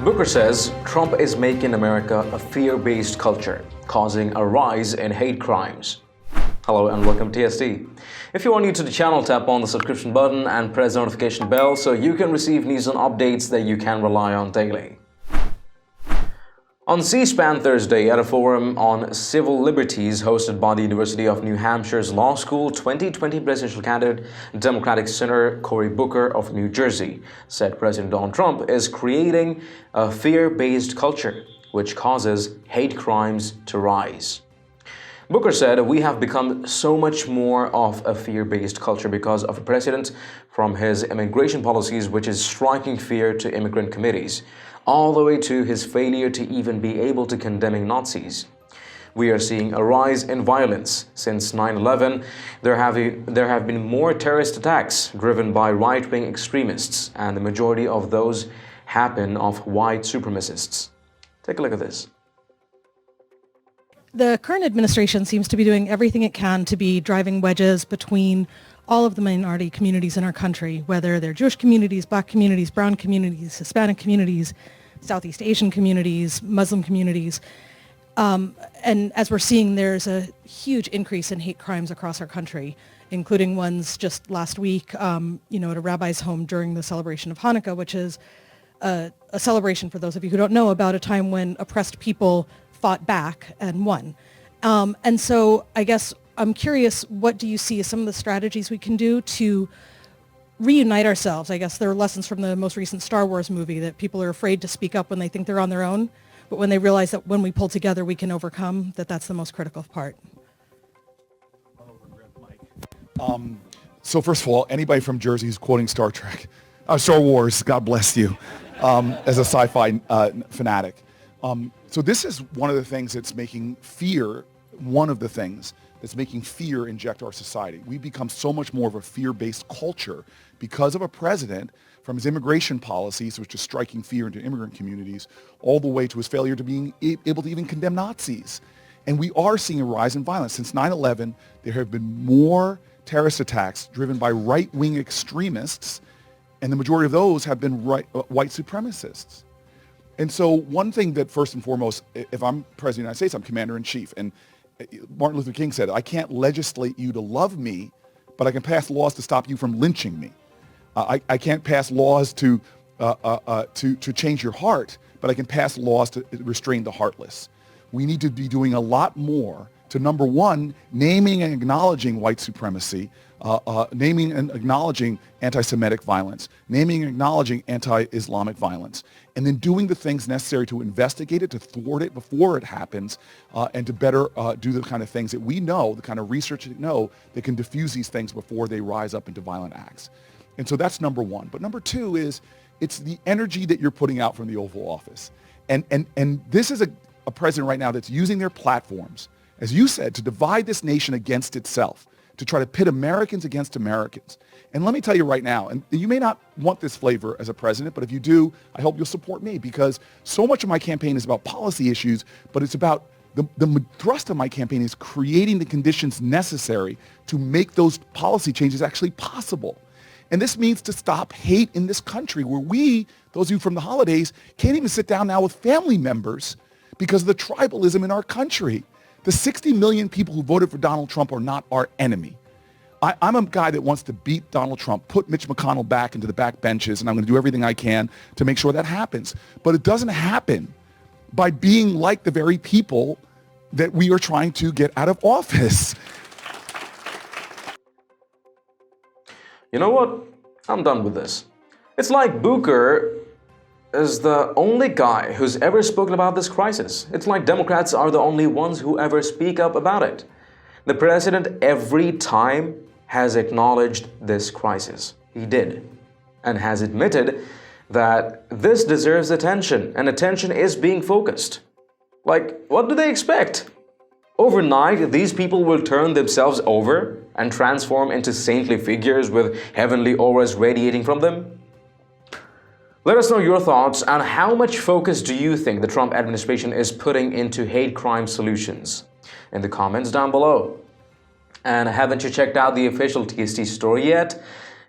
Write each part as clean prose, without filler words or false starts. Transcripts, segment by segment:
Booker says Trump is making America a fear-based culture, causing a rise in hate crimes. Hello and welcome to TST. If you are new to the channel, tap on the subscription button and press the notification bell so you can receive news and updates that you can rely on daily. On C-SPAN Thursday, at a forum on civil liberties hosted by the University of New Hampshire's Law School, 2020 presidential candidate, Democratic Senator Cory Booker of New Jersey said President Donald Trump is creating a fear-based culture which causes hate crimes to rise. Booker said, "We have become so much more of a fear-based culture because of a president, from his immigration policies, which is striking fear to immigrant communities, all the way to his failure to even be able to condemning Nazis. We are seeing a rise in violence. Since 9/11, there have been more terrorist attacks driven by right-wing extremists, and the majority of those happen of white supremacists." Take a look at this. The current administration seems to be doing everything it can to be driving wedges between all of the minority communities in our country, whether they're Jewish communities, Black communities, brown communities, Hispanic communities, Southeast Asian communities, Muslim communities. And as we're seeing, there's a huge increase in hate crimes across our country, including ones just last week, at a rabbi's home during the celebration of Hanukkah, which is a celebration, for those of you who don't know, about a time when oppressed people fought back and won. And so I guess I'm curious, what do you see as some of the strategies we can do to reunite ourselves? I guess there are lessons from the most recent Star Wars movie that people are afraid to speak up when they think they're on their own, but when they realize that when we pull together we can overcome, that's the most critical part. So first of all, anybody from Jersey who's quoting Star Wars, God bless you, as a sci-fi fanatic. So this is one of the things that's making fear, inject our society. We've become so much more of a fear-based culture because of a president, from his immigration policies, which is striking fear into immigrant communities, all the way to his failure to being able to even condemn Nazis. And we are seeing a rise in violence. Since 9/11, there have been more terrorist attacks driven by right-wing extremists, and the majority of those have been white supremacists. And so one thing that, first and foremost, if I'm President of the United States, I'm Commander-in-Chief. And Martin Luther King said, "I can't legislate you to love me, but I can pass laws to stop you from lynching me. I can't pass laws to change your heart, but I can pass laws to restrain the heartless." We need to be doing a lot more to, number one, naming and acknowledging white supremacy, naming and acknowledging anti-Semitic violence, naming and acknowledging anti-Islamic violence, and then doing the things necessary to investigate it, to thwart it before it happens, and to better do the kind of things that we know, the kind of research that we know that can diffuse these things before they rise up into violent acts. And so that's number one. But number two is, it's the energy that you're putting out from the Oval Office. And this is a president right now that's using their platforms, as you said, to divide this nation against itself, to try to pit Americans against Americans. And let me tell you right now, and you may not want this flavor as a president, but if you do, I hope you'll support me, because so much of my campaign is about policy issues, but it's about the thrust of my campaign is creating the conditions necessary to make those policy changes actually possible. And this means to stop hate in this country, where we, those of you from the holidays, can't even sit down now with family members because of the tribalism in our country. The 60 million people who voted for Donald Trump are not our enemy. I'm a guy that wants to beat Donald Trump, put Mitch McConnell back into the back benches, and I'm going to do everything I can to make sure that happens. But it doesn't happen by being like the very people that we are trying to get out of office. You know what? I'm done with this. It's like Booker is the only guy who's ever spoken about this crisis. It's like Democrats are the only ones who ever speak up about it. The president every time has acknowledged this crisis. He did, and has admitted that this deserves attention, and attention is being focused. Like, what do they expect? Overnight, these people will turn themselves over and transform into saintly figures with heavenly auras radiating from them? Let us know your thoughts on how much focus do you think the Trump administration is putting into hate crime solutions in the comments down below. And haven't you checked out the official TST story yet?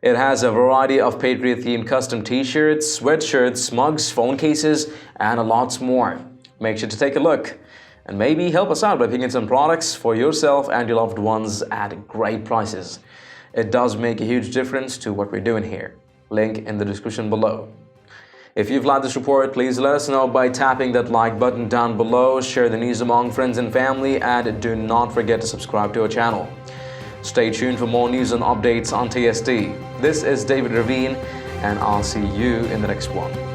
It has a variety of Patriot-themed custom t-shirts, sweatshirts, mugs, phone cases, and a lot more. Make sure to take a look and maybe help us out by picking some products for yourself and your loved ones at great prices. It does make a huge difference to what we're doing here. Link in the description below. If you've liked this report, please let us know by tapping that like button down below, share the news among friends and family, and do not forget to subscribe to our channel. Stay tuned for more news and updates on TSD. This is David Ravine, and I'll see you in the next one.